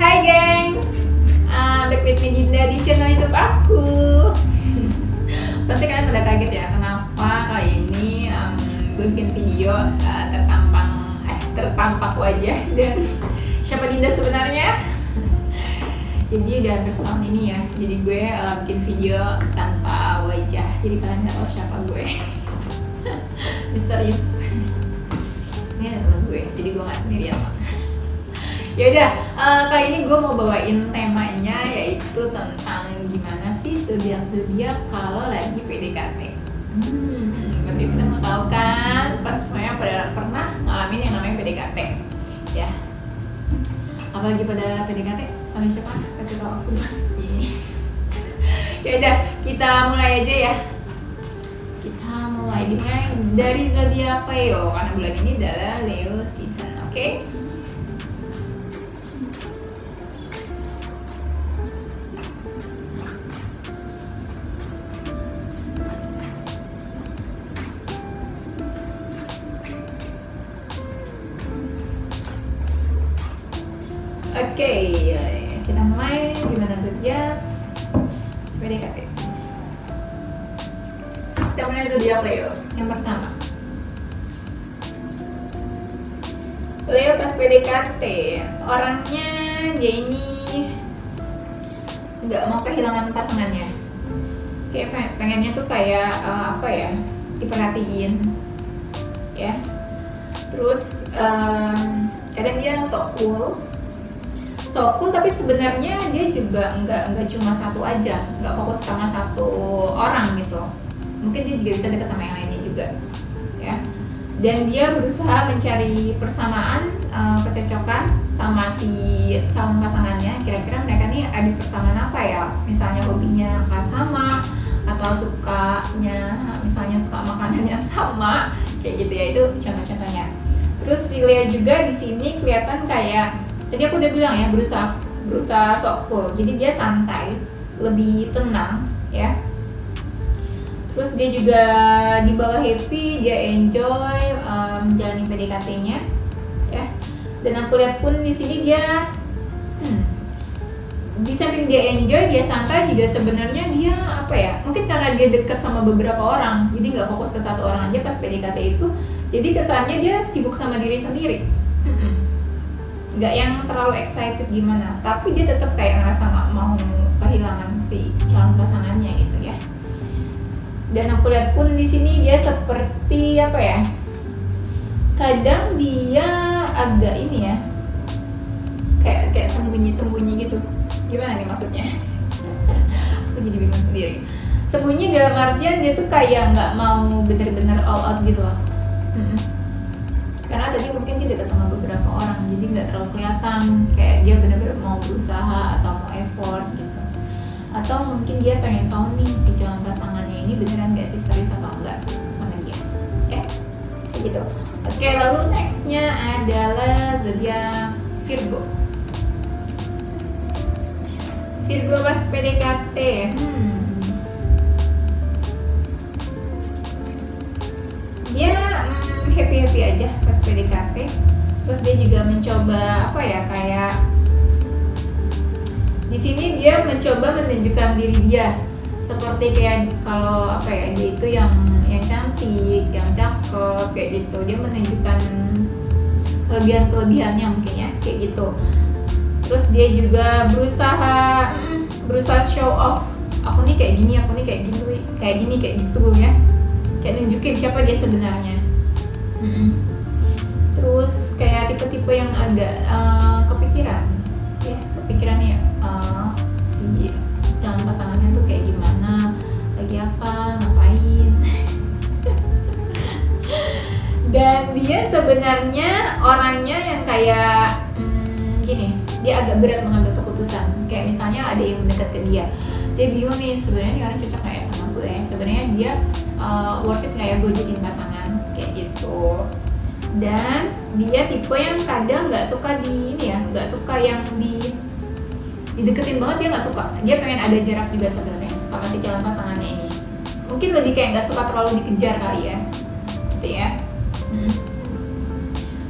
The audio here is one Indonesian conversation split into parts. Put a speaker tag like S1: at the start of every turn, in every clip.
S1: Hai gengs, back with me Dinda di channel YouTube aku. Pasti kalian pada kaget ya, kenapa kali ini gue bikin video tertampak wajah dan siapa Dinda sebenarnya. Jadi udah hampir setahun ini ya, jadi gue bikin video tanpa wajah, jadi kalian nggak tahu siapa gue. Misterius. Ini ada temen gue, jadi gue nggak sendirian lah. Ya udah, kali ini gue mau bawain temanya yaitu tentang gimana sih zodiak kalau lagi PDKT. Berarti kita mau tahu kan, pasti semuanya pada pernah ngalamin yang namanya PDKT, ya. Apalagi pada PDKT sama siapa? Kasih tahu aku. Ya udah, kita mulai aja ya. Kita mulai dari zodiak Leo karena bulan ini adalah Leo season, oke? Oke, kita mulai gimana zodiak PDKT. Kita mulai zodiak Leo. Yang pertama, Leo pas PDKT, orangnya dia ini nggak mau kehilangan pasangannya. Kayak pengennya tuh kayak diperhatiin, ya. Terus kadang dia sok cool, tapi sebenarnya dia juga nggak cuma satu aja, nggak fokus sama satu orang gitu. Mungkin dia juga bisa dekat sama yang lainnya juga, ya. Dan dia berusaha mencari persamaan, kecocokan sama si calon pasangannya. Kira-kira mereka nih ada persamaan apa ya? Misalnya hobinya sama, atau sukanya, misalnya suka makanan yang sama, kayak gitu ya. Itu contoh-contohnya. Terus si Lea juga di sini kelihatan kayak tadi aku udah bilang ya, berusaha sok cool. Jadi dia santai, lebih tenang, ya. Terus dia juga dibawa happy, dia enjoy menjalani PDKT-nya, ya. Dan aku lihat pun di sini dia di samping dia enjoy, dia santai juga sebenarnya dia mungkin karena dia dekat sama beberapa orang, jadi nggak fokus ke satu orang aja pas PDKT itu. Jadi kesannya dia sibuk sama diri sendiri. Nggak yang terlalu excited gimana, tapi dia tetap kayak ngerasa nggak mau kehilangan si calon pasangannya gitu ya. Dan aku lihat pun di sini dia seperti kadang dia agak ini ya, kayak sembunyi gitu. Gimana nih maksudnya? Aku jadi bingung sendiri. Sembunyi dalam artian dia tuh kayak nggak mau bener-bener all out gitu loh. Karena tadi mungkin dia dekat sama beberapa orang, jadi nggak terlalu kelihatan kayak dia benar-benar mau berusaha atau mau effort gitu. Atau mungkin dia pengen tahu nih si calon pasangannya ini beneran nggak sih serius atau enggak sama dia, kayak gitu. Oke, lalu nextnya adalah zodiak Virgo. Virgo pas PDKT, dia happy aja pas PDKT. Terus dia juga mencoba kayak di sini dia mencoba menunjukkan diri dia seperti kayak kalau dia itu yang cantik, yang cakep kayak gitu. Dia menunjukkan kelebihannya mungkin ya, kayak gitu. Terus dia juga berusaha show off, aku nih kayak gini, kayak gitu ya, kayak nunjukin siapa dia sebenarnya. Terus kayak tipe-tipe yang agak kepikiran ya, si calon pasangannya tuh kayak gimana, lagi apa, ngapain. Dan dia sebenarnya orangnya yang kayak gini, dia agak berat mengambil keputusan. Kayak misalnya ada yang mendekat ke dia bingung nih, sebenarnya ini orang cocok nggak ya sama gue, sebenarnya dia worth it nggak ya gue jadiin pasangan, kayak gitu. Dan dia tipe yang kadang nggak suka nggak suka yang dideketin banget, dia nggak suka. Dia pengen ada jarak juga sebenarnya sama si calon pasangannya ini. Mungkin lebih kayak nggak suka terlalu dikejar kali ya, gitu ya.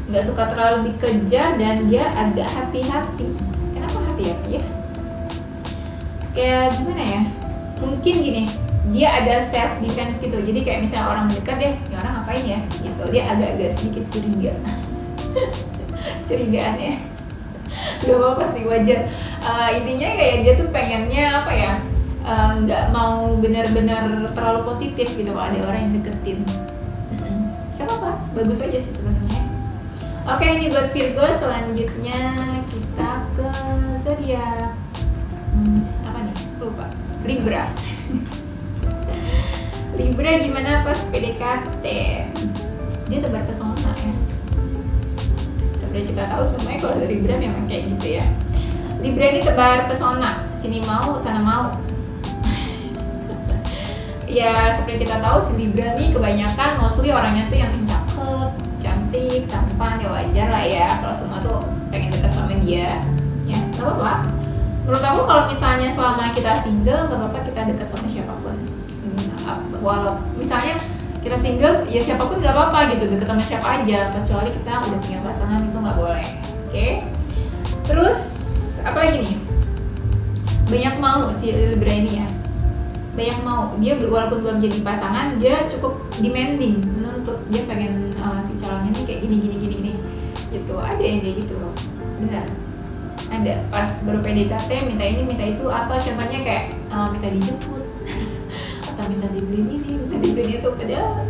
S1: Nggak suka terlalu dikejar dan dia agak hati-hati. Kenapa ya. Kayak gimana ya, mungkin gini, dia ada self defense gitu. Jadi kayak misalnya orang mendekat deh, ya orang ngapain ya gitu, dia agak-agak sedikit curiga. Curigaan ya, gak apa-apa sih, wajar. Intinya kayak dia tuh pengennya apa ya, nggak mau benar-benar terlalu positif gitu kalau ada orang yang deketin. Gak apa-apa, bagus aja sih sebenarnya. Oke, ini buat Virgo. Selanjutnya kita ke zodiak apa nih, lupa. Libra. Libra gimana pas PDKT? Dia tebar pesona ya. Seperti kita tahu semuanya kalau dari Libra memang kayak gitu ya. Libra ini tebar pesona, sini mau sana mau. Ya seperti kita tahu si Libra nih kebanyakan mostly orangnya tuh yang cakep, cantik, tampan, ya wajar lah ya kalau semua tuh pengen dekat sama dia. Ya nggak apa-apa. Menurut aku kalau misalnya selama kita single nggak apa-apa kita dekat sama siapapun. Walau misalnya kita single ya siapapun nggak apa-apa gitu, deket sama siapa aja, kecuali kita udah punya pasangan itu nggak boleh. Oke. Terus apa lagi nih, banyak mau si Libra ini ya, banyak mau. Dia walaupun belum jadi pasangan dia cukup demanding, menuntut, dia pengen si calonnya ini kayak gini gitu. Ada yang kayak gitu loh, benar ada. Pas baru PDKT minta ini minta itu, apa contohnya kayak minta dijemput atau minta dibeliin ini, minta dibeliin itu, padahal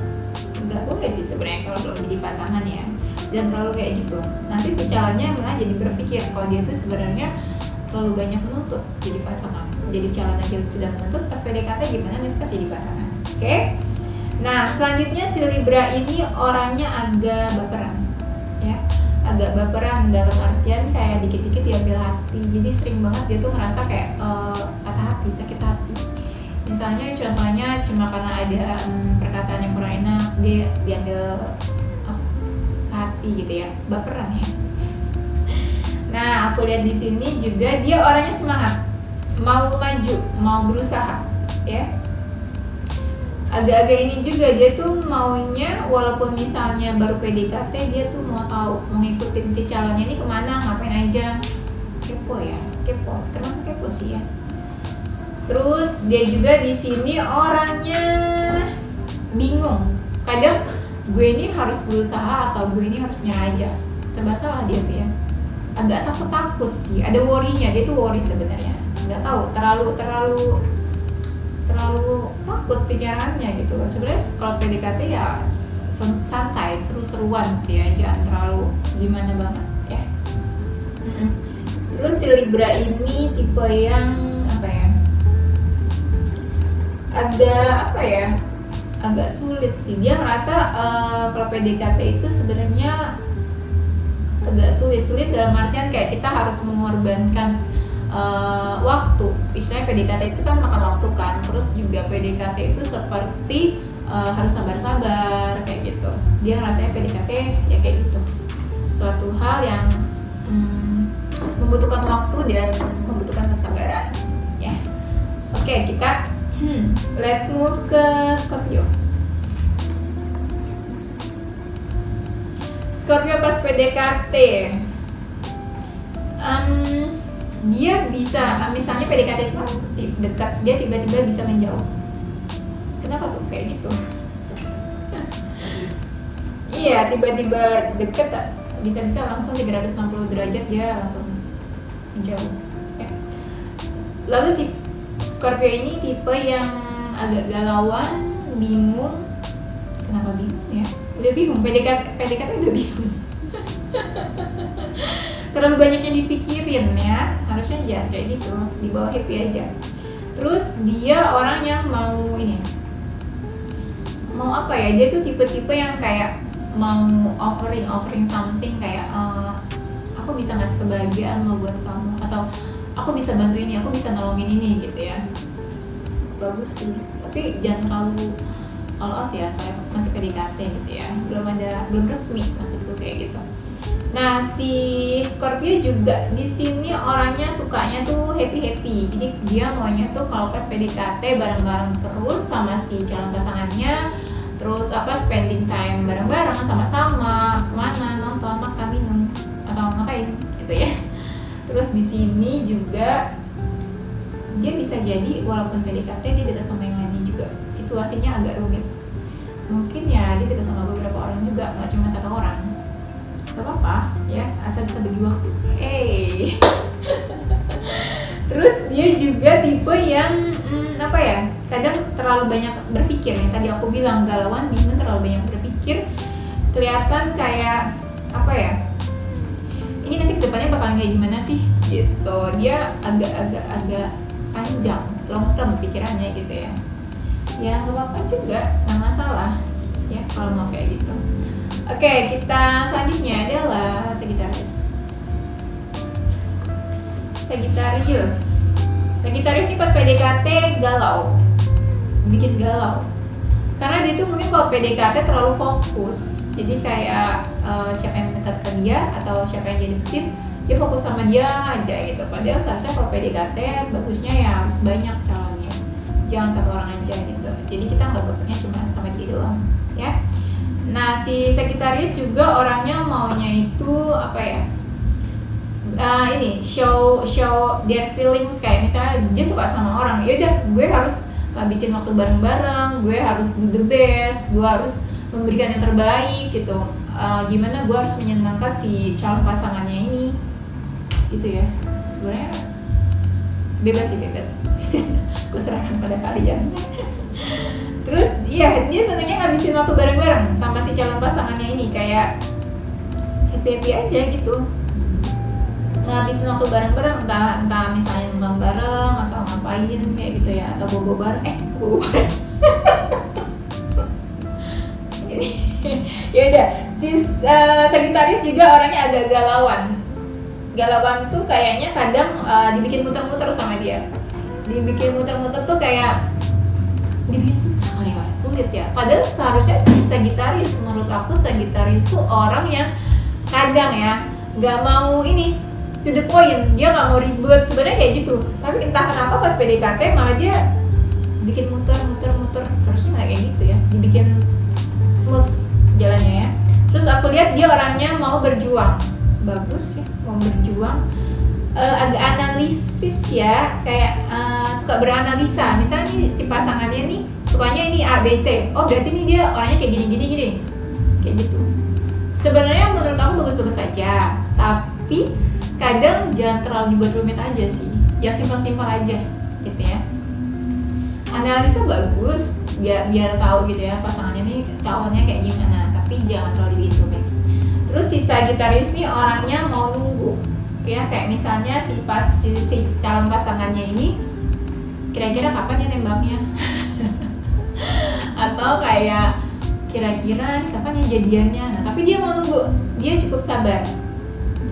S1: nggak boleh sih sebenarnya kalau belum jadi pasangan ya. Jangan terlalu kayak gitu, nanti si calonnya malah jadi berpikir kalau dia tuh sebenarnya terlalu banyak menuntut jadi pasangan. Jadi calon aja sudah menuntut, pas PDKT gimana nanti pas jadi pasangan. Oke? Nah selanjutnya si Libra ini orangnya agak baperan ya, agak baperan dalam artian kayak dikit-dikit diambil hati. Jadi sering banget dia tuh ngerasa kayak patah hati, sakit hati. Misalnya contohnya cuma karena ada perkataan yang kurang enak dia diambil hati gitu ya, baperan ya. Nah aku lihat di sini juga dia orangnya semangat, mau maju, mau berusaha ya. Agak-agak ini juga dia tuh maunya walaupun misalnya baru PDKT dia tuh mau tahu, mau ngikutin si calonnya ini kemana, ngapain aja. Kepo ya, kepo, termasuk kepo sih ya. Terus dia juga di sini orangnya bingung. Kadang gue ini harus berusaha atau gue ini harus nyerah aja. Serba salah dia tuh ya. Agak takut sih. Ada worry-nya, dia tuh worry sebenarnya. Nggak tahu, terlalu takut pikirannya gitu. Sebenarnya kalau PDKT ya santai, seru-seruan gitu ya, jangan terlalu gimana banget ya. Terus si Libra ini tipe yang apa ya? Agak sulit sih. Dia ngerasa kalau PDKT itu sebenarnya agak sulit dalam artian kayak kita harus mengorbankan waktu. Istilahnya PDKT itu kan makan waktu kan. Terus juga PDKT itu seperti harus sabar-sabar kayak gitu. Dia ngerasanya PDKT ya kayak gitu, suatu hal yang membutuhkan waktu dan membutuhkan kesabaran ya. Oke, kita let's move ke Scorpio. Scorpio pas PDKT dia bisa, misalnya PDKT itu kan dekat, dia tiba-tiba bisa menjauh. Kenapa tuh kayak gitu? Iya, tiba-tiba deket, bisa-bisa langsung 360 derajat dia langsung menjauh ya. Lalu si Scorpio ini tipe yang agak galauan, bingung. Kenapa bingung ya? Udah bingung, PDKT udah bingung. Terlalu banyak yang dipikirin ya, harusnya jangan kayak gitu, dibawa happy aja. Terus dia orang yang mau apa ya, dia tuh tipe-tipe yang kayak mau offering something, kayak aku bisa ngasih kebahagiaan lo buat kamu, atau aku bisa bantu ini, aku bisa nolongin ini gitu ya. Bagus sih, tapi jangan terlalu all out ya, soalnya masih PDKT gitu ya, belum resmi maksudku kayak gitu. Nah si Scorpio juga di sini orangnya sukanya tuh happy, jadi dia maunya tuh kalau pas PDKT bareng-bareng terus sama si calon pasangannya, terus spending time bareng-bareng sama-sama, kemana, nonton, makan, minum, atau ngapain gitu ya. Terus di sini juga dia bisa jadi walaupun PDKT dia dekat sama yang lainnya juga, situasinya agak rumit. Mungkin ya dia dekat sama beberapa orang juga, nggak cuma satu orang. Gak apa-apa ya, asal bisa bagi waktu. Terus dia juga tipe yang apa ya, kadang terlalu banyak berpikir. Yang tadi aku bilang galauan, bingung, terlalu banyak berpikir. Kelihatan kayak apa ya, ini nanti kedepannya bakalan kayak gimana sih gitu. Dia agak panjang, long term pikirannya gitu ya. Ya gak apa-apa juga, gak masalah ya kalau mau kayak gitu. Oke, kita selanjutnya adalah Sagittarius ini pas PDKT galau, bikin galau. Karena dia tuh mungkin kalau PDKT terlalu fokus. Jadi kayak siapa yang mendekat ke dia atau siapa yang jadi deketin, dia fokus sama dia aja gitu. Padahal seharusnya kalau PDKT bagusnya ya harus banyak calonnya, jangan satu orang aja gitu. Jadi kita nggak berpikirnya cuma sama dia doang ya. Nah, si Sagittarius juga orangnya maunya itu apa ya? Ini show their feelings, kayak misalnya dia suka sama orang, ya udah gue harus habisin waktu bareng-bareng, gue harus do the best, gue harus memberikan yang terbaik gitu. Gimana gue harus menyenangkan si calon pasangannya ini, gitu ya. Sebenarnya bebas sih, gue serahkan pada kalian. Terus iya, dia senangnya ngabisin waktu bareng-bareng sama si calon pasangannya ini, kayak happy aja gitu, ngabisin waktu bareng-bareng, entah misalnya nonton bareng atau ngapain kayak gitu ya, atau bobo bareng. Ya udah, Sagittarius juga orangnya agak galauan tuh kayaknya kadang dibikin muter-muter sama dia. Dibikin muter-muter tuh kayak dibikin susah kali ya, sulit ya. Padahal seharusnya si Sagittarius, menurut aku Sagittarius tuh orang yang kadang ya nggak mau ini to the point, dia nggak mau ribet sebenarnya kayak gitu. Tapi entah kenapa pas PDKT malah dia bikin muter, harusnya nggak kayak gitu ya, dibikin smooth jalannya ya. Terus aku lihat dia orangnya mau berjuang, bagus ya, mau berjuang. Agak analisis ya, kayak suka beranalisa. Misalnya nih si pasangannya nih sukanya ini A, B, C, oh berarti nih dia orangnya kayak gini, kayak gitu. Sebenarnya menurut aku bagus-bagus saja, tapi kadang jangan terlalu dibuat rumit aja sih, yang simpel-simpel aja gitu ya. Analisa bagus, biar tahu gitu ya pasangannya nih calonnya kayak gimana, tapi jangan terlalu dibuat rumit. Terus si Sagittarius nih orangnya mau nunggu ya, kayak misalnya si calon pasangannya ini kira-kira kapan ya nembaknya atau kayak kira-kira kapan ya jadiannya. Nah, tapi dia mau nunggu, dia cukup sabar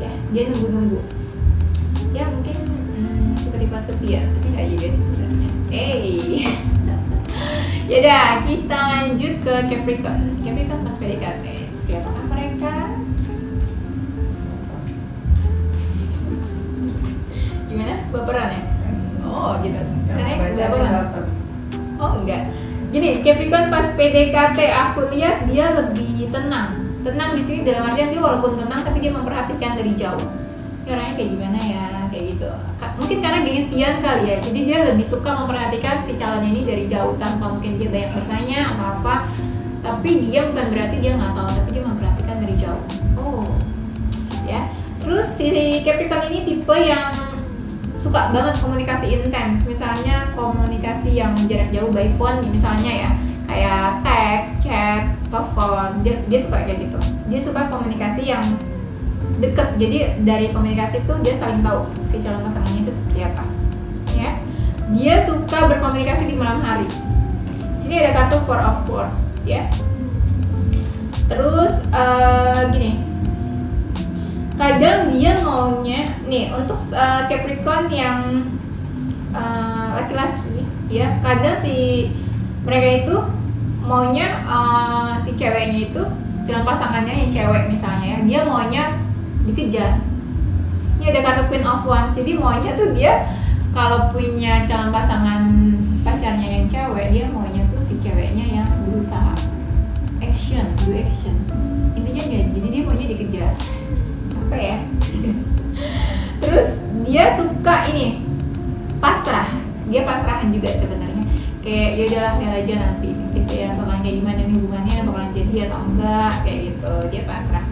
S1: ya, dia nunggu ya. Mungkin tiba-tiba setia, tapi nggak juga sih sebenarnya. Yaudah, kita lanjut ke Capricorn pas PDKT. Seperti apakah mereka? Gimana? Baperan ya? Oh gitu. Karena baperan. Oh enggak. Gini, Capricorn pas PDKT aku lihat dia lebih tenang di sini dalam artian dia walaupun tenang tapi dia memperhatikan dari jauh. Ya, orangnya kayak gimana ya, kayak gitu. Mungkin karena gengsian kali ya, jadi dia lebih suka memperhatikan si calonnya ini dari jauh tanpa mungkin dia banyak bertanya atau apa. Tapi dia bukan berarti dia nggak tahu, tapi dia memperhatikan dari jauh. Oh, ya. Terus si Capricorn ini tipe yang suka banget komunikasi intens, misalnya komunikasi yang jarak jauh by phone misalnya ya, kayak teks, chat, telepon, dia suka kayak gitu. Dia suka komunikasi yang deket, jadi dari komunikasi itu dia saling tahu si calon pasangannya itu seperti apa ya. Dia suka berkomunikasi di malam hari. Di sini ada kartu Four of Swords ya. Terus gini, kadang dia maunya nih untuk Capricorn yang laki-laki ya, kadang si mereka itu maunya si ceweknya itu, calon pasangannya yang cewek misalnya ya, dia maunya dikejar. Ini ada kartu Queen of Wands, jadi maunya tuh dia kalau punya calon pasangan pacarnya yang cewek, dia maunya tuh si ceweknya yang berusaha do action intinya ya, jadi dia maunya dikejar apa ya. Terus dia suka ini pasrah, dia pasrahan juga sebenarnya, kayak ya udahlah lihat aja nanti gitu ya, bakalan kayak gimana nih hubungannya, bakalan jadi atau enggak kayak gitu, dia pasrah.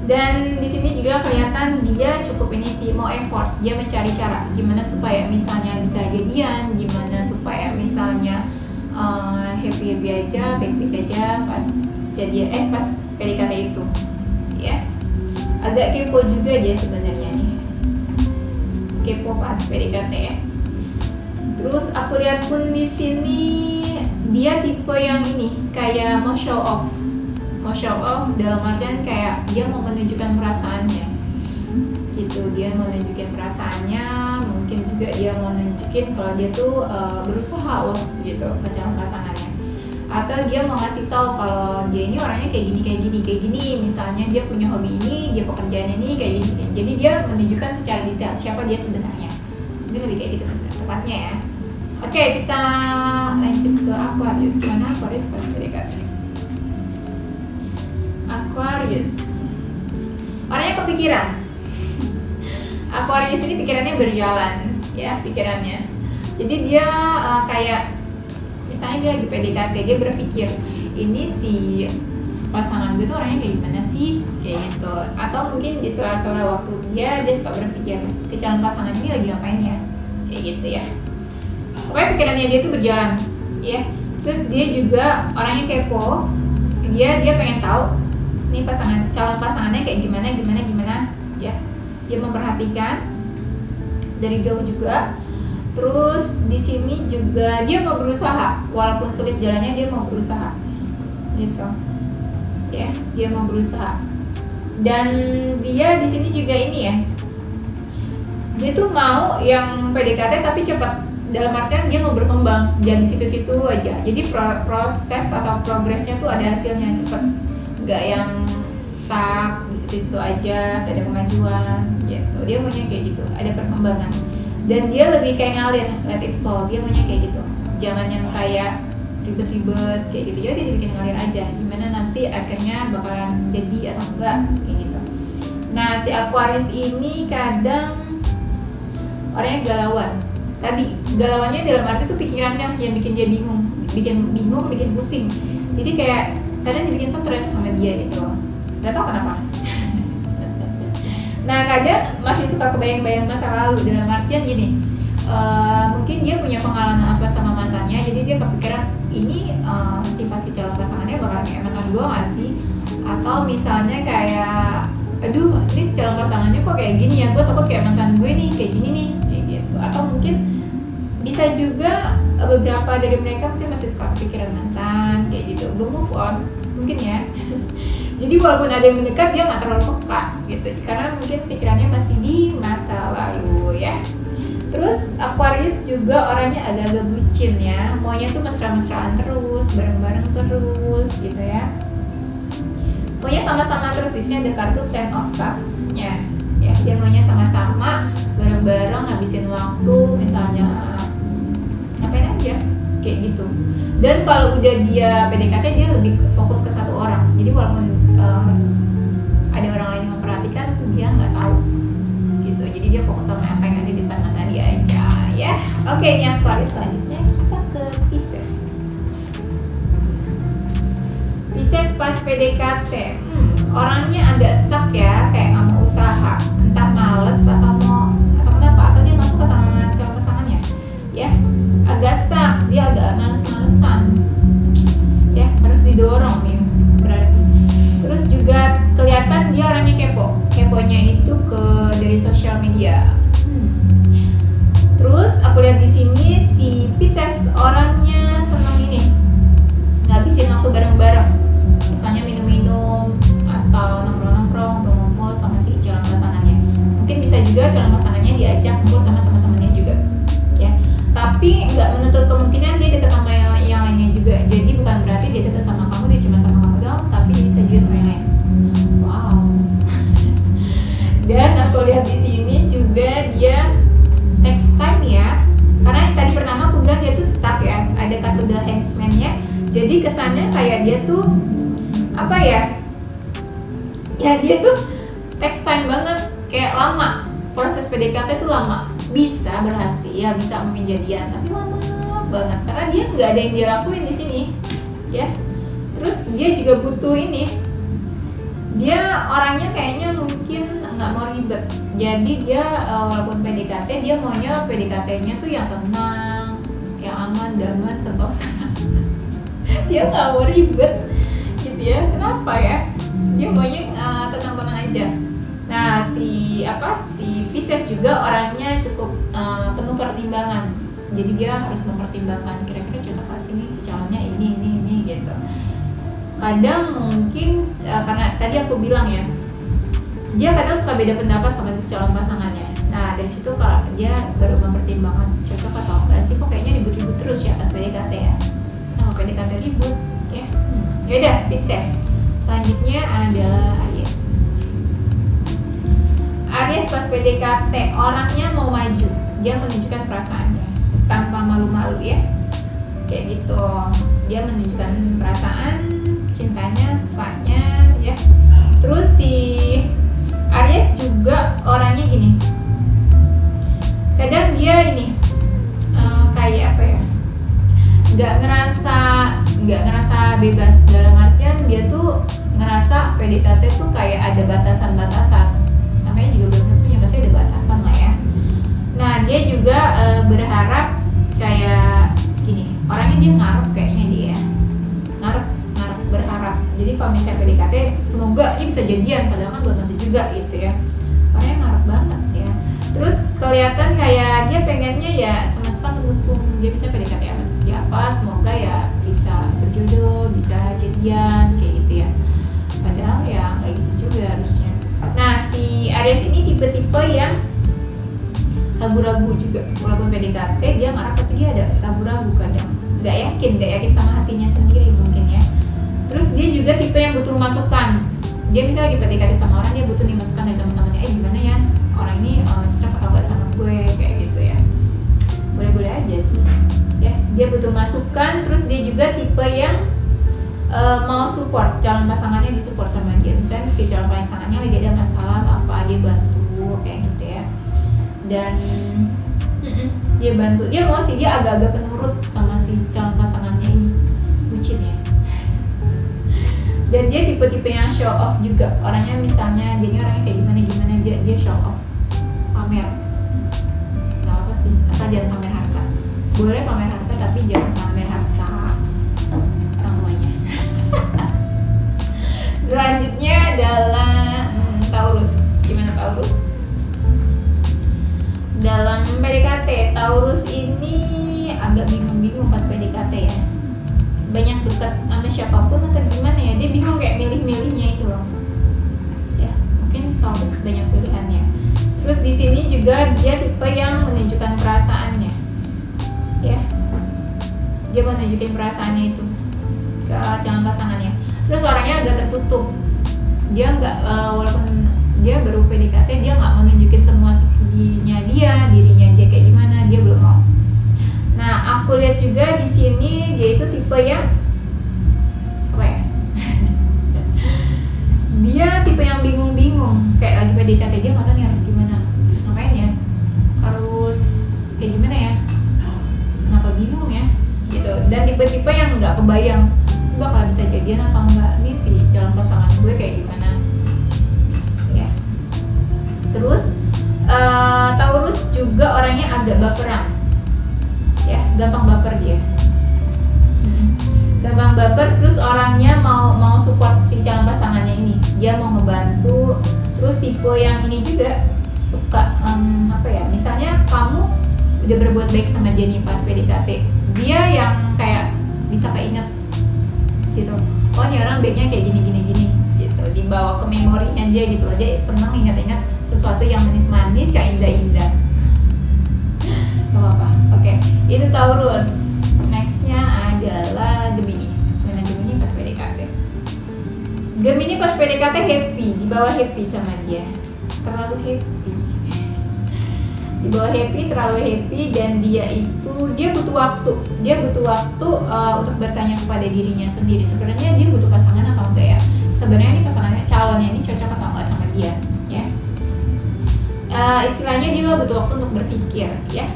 S1: Dan di sini juga kelihatan dia cukup ini sih, mau effort, dia mencari cara gimana supaya misalnya bisa jadian, gimana supaya misalnya happy aja, baik-baik aja pas jadian, pas PDKT itu ya. Agak kepo juga dia sebenarnya nih, kepo pas PDKT ya. Terus aku lihat pun di sini dia tipe yang ini kayak mau show off dalam artian kayak dia mau menunjukkan perasaannya gitu, dia mau nunjukin perasaannya, mungkin juga dia mau nunjukin kalau dia tuh berusaha loh gitu ke calon pasangannya, atau dia mau ngasih tahu kalau dia ini orangnya kayak gini, misalnya dia punya hobi ini, dia pekerjaan ini kayak gini. Jadi dia menunjukkan secara detail siapa dia sebenarnya, ini lebih kayak gitu tepatnya ya. Oke, kita lanjut ke Aquarius. Gimana Aquarius pas PDKT? Aquarius orangnya kepikiran. Aquarius ini pikirannya berjalan ya, pikirannya. Jadi dia kayak misalnya dia lagi PDKT, dia berpikir ini si pasangan gue tuh orangnya kayak gimana sih, kayak gitu. Atau mungkin di sela-sela waktu dia suka berpikir si calon pasangan ini lagi ngapain ya, kayak gitu ya. Pokoknya pikirannya dia tuh berjalan ya. Terus dia juga orangnya kepo, dia pengen tahu nih calon pasangannya kayak gimana ya. Dia memperhatikan dari jauh juga. Terus di sini juga dia mau berusaha, walaupun sulit jalannya dia mau berusaha gitu ya, dia mau berusaha. Dan dia di sini juga ini ya, dia tuh mau yang PDKT tapi cepat, dalam artian dia mau berkembang, jangan di situ-situ aja. Jadi proses atau progresnya tuh ada hasilnya cepet, nggak yang stuck di situ-situ aja, gak ada kemajuan gitu. Dia maunya kayak gitu, ada perkembangan. Dan dia lebih kayak ngalir, let it flow, dia maunya kayak gitu, jangan yang kayak ribet-ribet kayak gitu. Jadi dia bikin ngalir aja, gimana nanti akhirnya bakalan jadi atau enggak kayak gitu. Nah, si Aquarius ini kadang orangnya galauan. Tadi galauannya dalam arti tuh pikirannya yang bikin dia bingung, bikin pusing. Jadi kayak kadang dibikin stres sama dia gitu loh, gak tau kenapa. Nah, kadang masih suka kebayang-bayang masa lalu, dalam artian gini, mungkin dia punya pengalaman apa sama mantannya, jadi dia kepikiran ini sifat si calon pasangannya bakal kayak mantan gue gak sih? Atau misalnya kayak, aduh ini si calon pasangannya kok kayak gini ya, gue takut kayak mantan gue nih, kayak gini nih, kayak gitu. Atau mungkin bisa juga beberapa dari mereka mungkin masih suka kepikiran mantan, kayak gitu, belum move on mungkin ya. Jadi walaupun ada yang mendekat, dia nggak terlalu peka gitu, karena mungkin pikirannya masih di masa lalu ya. Terus Aquarius juga orangnya agak-agak bucin ya, maunya tuh mesra-mesraan terus, bareng-bareng terus gitu ya. Pokoknya sama-sama terus. Di sini ada kartu Ten of Cups-nya ya, dia maunya sama-sama bareng-bareng ngabisin waktu, misalnya ngapain aja kayak gitu. Dan kalau udah dia PDKT, dia lebih fokus ke satu orang. Jadi walaupun ada orang lain yang memperhatikan, dia nggak tahu gitu. Jadi dia fokus sama apa yang ada di depan mata dia aja ya. Oke, ini Aquarius. Selanjutnya kita ke Pisces. Pisces pas PDKT, orangnya agak stuck ya, kayak nggak mau usaha, entah males atau kenapa, atau dia nggak suka sama calon pasangannya ya. Agak stuck, dia agak males-malesan ya, harus didorong nih berarti. Terus juga kelihatan dia orangnya keponya itu dari sosial media. Terus aku lihat di sini si Pisces orangnya senang ini, ngabisin waktu bareng-bareng, misalnya minum-minum atau nongkrong-nongkrong, ngumpul sama si calon pasangannya. Mungkin bisa juga calon pasangannya diajak ngumpul sama teman-temannya juga ya. Tapi nggak menutup kemungkinan dia dekat sama yang lainnya juga. Jadi bukan berarti dia dekat sama kamu, dia cuma sama kamu doang, tapi dia bisa juga sama yang lain. Wow. Dan aku lihat di sini juga dia takes time ya. Karena yang tadi pertama aku bilang dia tuh stuck ya, ada kartu The Henchman-nya. Jadi kesannya kayak dia tuh apa ya? Ya dia tuh takes time banget, kayak lama proses PDKT itu lama, bisa berhasil, bisa mungkin jadian, tapi lama banget karena dia nggak ada yang dia lakuin di sini, ya. Terus dia juga butuh ini, dia orangnya kayaknya mungkin nggak mau ribet, jadi dia walaupun PDKT dia maunya PDKT-nya tuh yang tenang, yang aman, damai, sentosa. Dia nggak mau ribet, gitu ya. Kenapa ya? Dia maunya tenang-tenang aja. Nah, si Pisces juga orangnya cukup penuh pertimbangan. Jadi dia harus mempertimbangkan kira-kira cocok pas ini calonnya ini gitu. Kadang mungkin karena tadi aku bilang ya, dia kadang suka beda pendapat sama si calon pasangannya. Nah, dari situ kalau dia baru mempertimbangkan cocok atau enggak sih, kok kayaknya ribut-ribut terus ya pas PDKT ya. Nah, PDKT ribut ya. Ya udah, Pisces. Selanjutnya adalah Aries. Aries pas PDKT orangnya mau maju, dia menunjukkan perasaannya tanpa malu-malu ya, kayak gitu. Dia menunjukkan perasaan, cintanya, sukanya ya. Terus si Aries juga orangnya gini, kadang dia ini kayak apa ya, nggak ngerasa bebas, dalam artian dia tuh ngerasa PDKT tuh kayak ada batasan-batasan, namanya juga belum pastinya, pasti ada batasan lah ya. Nah, dia juga berharap kayak gini, orangnya dia ngarep, kayaknya dia ngarep berharap. Jadi kalau misalnya PDKT semoga ini bisa jadian, padahal kan belum tentu juga gitu ya. Orangnya ngarep banget ya. Terus kelihatan kayak dia pengennya ya semesta mendukung dia bisa PDKT sama siapa, semoga ya bisa berjodoh, bisa jadian kayak gitu ya. Padahal ya nggak gitu juga harusnya. Nah, si Aries ini tipe-tipe yang ragu-ragu juga, walaupun PDKT dia ngarep tapi dia ada ragu-ragu kadang, nggak yakin sama hatinya sendiri mungkin ya. Terus dia juga tipe yang butuh masukan. Dia misalnya lagi PDKT sama orang, dia butuh nih masukan dari teman-temannya, gimana ya orang ini cocok atau nggak sama gue, kayak gitu ya. Boleh-boleh aja sih ya, dia butuh masukan. Terus dia juga tipe yang mau support calon pasangannya, disupport sama dia. Misalnya si calon pasangannya lagi ada masalah atau apa, dia bantu kayak gitu ya. Dan dia bantu, dia mau sih, dia agak-agak penurut sama si calon pasangannya ini, bucin ya. Dan dia tipe-tipe yang show off juga, orangnya misalnya dia orangnya kayak gimana dia show off, pamer. Gak apa sih, asal jangan pamer harta. Boleh pamer harta tapi jangan pamer harta orang tuanya. Selanjutnya adalah Taurus. Gimana Taurus? Dalam PDKT, Taurus ini agak bingung-bingung pas PDKT ya. Banyak dekat sama siapapun atau gimana ya, dia bingung kayak milih-milihnya itu loh. Ya, mungkin Taurus banyak pilihannya. Terus di sini juga dia tipe yang menunjukkan perasaannya. Ya. Dia mau nunjukin perasaannya itu ke calon pasangannya. Terus orangnya agak tertutup. Dia nggak walaupun dia baru PDKT, dia nggak mau nunjukin semua sisinya dia, dirinya dia kayak gimana, dia belum mau. Nah, aku lihat juga di sini dia itu tipe yang apa ya? Dia tipe yang bingung-bingung, kayak lagi PDKT dia nggak tahu nih harus gimana, terus ngapain ya, harus kayak gimana ya, kenapa bingung ya, gitu. Dan tipe-tipe yang nggak kebayang bakal bisa jadian atau enggak nih si calon pasangan gue kayak gimana. Terus Taurus juga orangnya agak baperan ya, gampang baper dia. Gampang baper, terus orangnya mau support si calon pasangannya ini, dia mau ngebantu. Terus tipe yang ini juga suka apa ya, misalnya kamu udah berbuat baik sama dia nih pas PDKT, dia yang kayak bisa keinget gitu, oh ini orang baiknya kayak gini gitu, dibawa ke memorinya dia gitu, dia seneng ingat-ingat sesuatu yang manis-manis, yang indah-indah. Gak apa-apa. Oke, itu Taurus. Nextnya adalah Gemini. Mana Gemini pas PDKT? Gemini pas PDKT happy, dibawa happy sama dia, terlalu happy. Dibawa happy, terlalu happy, dan dia butuh waktu. Dia butuh waktu untuk bertanya kepada dirinya sendiri. Sebenarnya dia butuh pasangan atau enggak ya? Sebenarnya ini pasangannya, calonnya ini cocok atau enggak sama dia, ya? istilahnya dia nggak butuh waktu untuk berpikir ya.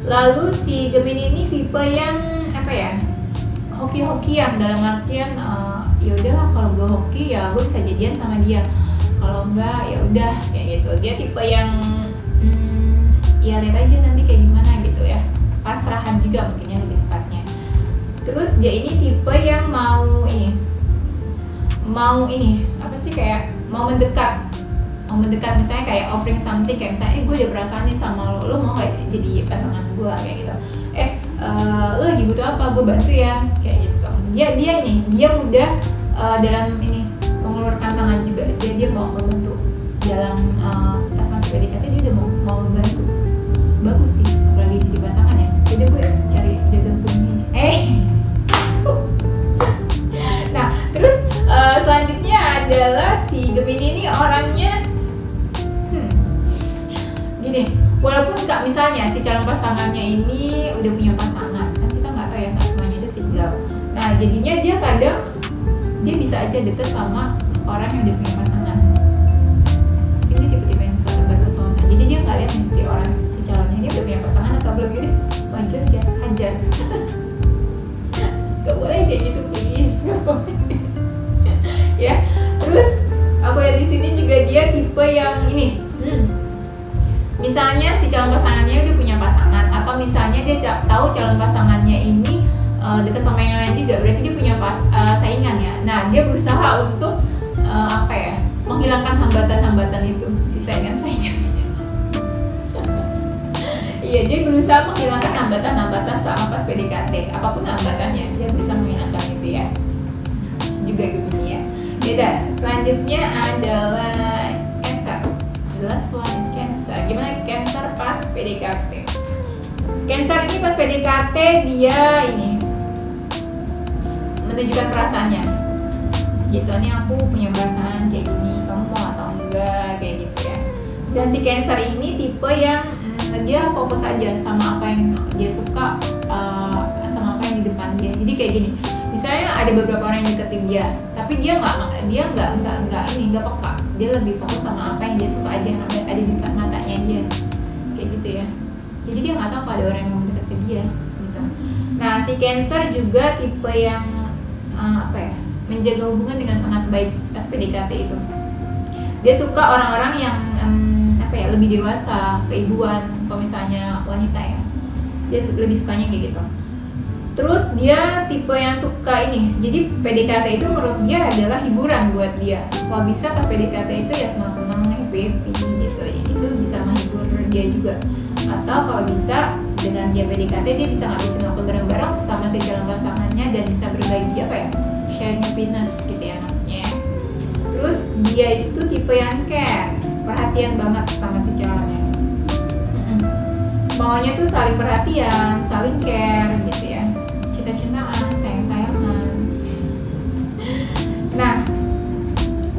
S1: Lalu si Gemini ini tipe yang apa ya, hoki-hokian, dalam artian ya udahlah kalau gue hoki ya gue bisa jadian sama dia, kalau enggak ya udah kayak gitu. Dia tipe yang ya lihat aja nanti kayak gimana gitu ya, pasrahan juga mungkinnya lebih tepatnya. Terus dia ini tipe yang mau apa sih, kayak mau mendekat misalnya kayak offering something, kayak misalnya gue udah perasaan nih sama lo mau gak jadi pasangan gue kayak gitu, lo lagi butuh apa, gue bantu ya kayak gitu. Dia mudah dalam mengeluarkan tangan juga, dia mau membantu dalam pas masih PDKT, dia udah mau membantu. Bagus sih, apalagi jadi pasangan ya. Jadi gue cari jodoh begini aja. Nah terus selanjutnya adalah si Gemini ini orangnya gini, walaupun misalnya si calon pasangannya ini udah punya pasangan, kan kita nggak tahu ya, nggak semuanya itu single. Nah jadinya dia kadang dia bisa aja deket sama orang yang udah punya pasangan. Ini tipe-tipe yang suka terpesona. Jadi dia nggak lihat nih si calonnya dia udah punya pasangan atau belum, jadi maju aja, hajar. Gak boleh kayak gitu please, gak boleh. Ya, terus aku lihat di sini juga dia tipe yang misalnya si calon pasangannya udah punya pasangan, atau misalnya dia tahu calon pasangannya ini dekat sama yang lain juga, berarti dia punya saingan ya. Nah dia berusaha untuk menghilangkan hambatan-hambatan itu, si saingan-saingan. Iya, dia berusaha menghilangkan hambatan-hambatan sama pas PDKT, apapun hambatannya dia berusaha menghilangkan itu ya. Terus juga Gemini ya. Beda. Selanjutnya adalah Cancer. The last one is Cancer. Gimana Cancer pas PDKT? Cancer ini pas PDKT dia menunjukkan perasaannya. Gitu, nih aku punya perasaan kayak gini, kamu mau atau enggak kayak gitu ya. Dan si Cancer ini tipe yang dia fokus aja sama apa yang dia suka, sama apa yang di depan dia. Jadi kayak gini, misalnya ada beberapa orang yang deketin dia, tapi dia nggak peka. Dia lebih fokus sama apa yang dia suka aja, yang ada di depan matanya dia, kayak gitu ya. Jadi dia nggak tahu ada orang yang mau deketin dia gitu. Nah si Cancer juga tipe yang menjaga hubungan dengan sangat baik pas PDKT itu. Dia suka orang-orang yang lebih dewasa, keibuan, kalau misalnya wanita ya, dia lebih sukanya kayak gitu. Terus dia tipe yang suka jadi PDKT itu menurut dia adalah hiburan buat dia. Kalau bisa pas PDKT itu ya senang-senang, happy gitu, itu bisa menghibur dia juga. Atau kalau bisa dengan dia PDKT, dia bisa ngabisin waktu bareng-bareng sama si calon pasangannya dan bisa berbagi sharing happiness gitu ya maksudnya. Terus dia itu tipe yang care, perhatian banget sama si calonnya. Maunya tuh saling perhatian, saling care gitu ya, cinta-cintaan, sayang-sayangan. Nah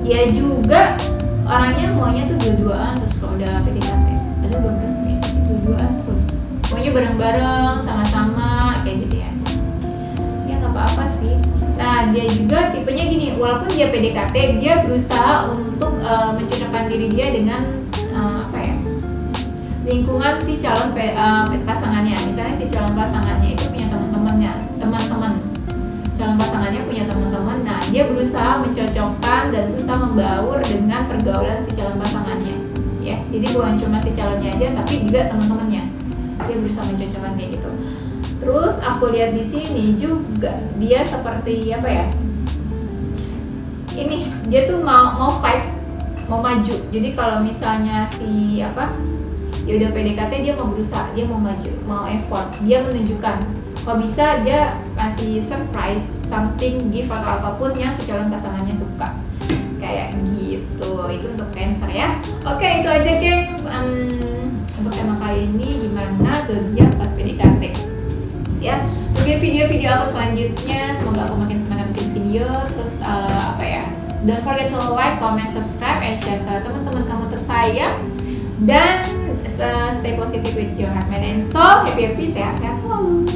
S1: dia juga orangnya maunya tuh dua-duaan, terus kalau udah PDKT ada belum resmi, dua-duaan terus maunya bareng-bareng, sama-sama kayak gitu ya. Ya nggak apa-apa sih. Nah dia juga tipenya gini, walaupun dia PDKT, dia berusaha untuk mencocokkan diri dia dengan lingkungan si calon pasangannya. Misalnya si calon pasangannya itu punya teman-teman, calon pasangannya punya teman-teman. Nah dia berusaha mencocokkan dan berusaha membaur dengan pergaulan si calon pasangannya ya. Jadi bukan cuma si calonnya aja, tapi juga teman-temannya, dia berusaha mencocokkan kayak gitu. Terus aku lihat di sini juga dia seperti dia tuh mau fight, mau maju. Jadi kalau misalnya dia udah PDKT, dia mau berusaha, dia mau maju, mau effort, dia menunjukkan. Kalau bisa dia kasih surprise, something, gift atau apapun yang si calon pasangannya suka, kayak gitu. Itu untuk Cancer ya. Oke, itu aja gengs. Untuk tema kali ini, gimana zodiak pas PDKT ya. Tungguin video-video aku selanjutnya, semoga aku makin semangat bikin video. Terus don't forget to like, comment, subscribe, and share ke teman-teman kamu tersayang. Dan stay positive with your heart, mind, and soul. Happy, sehat-sehat selalu.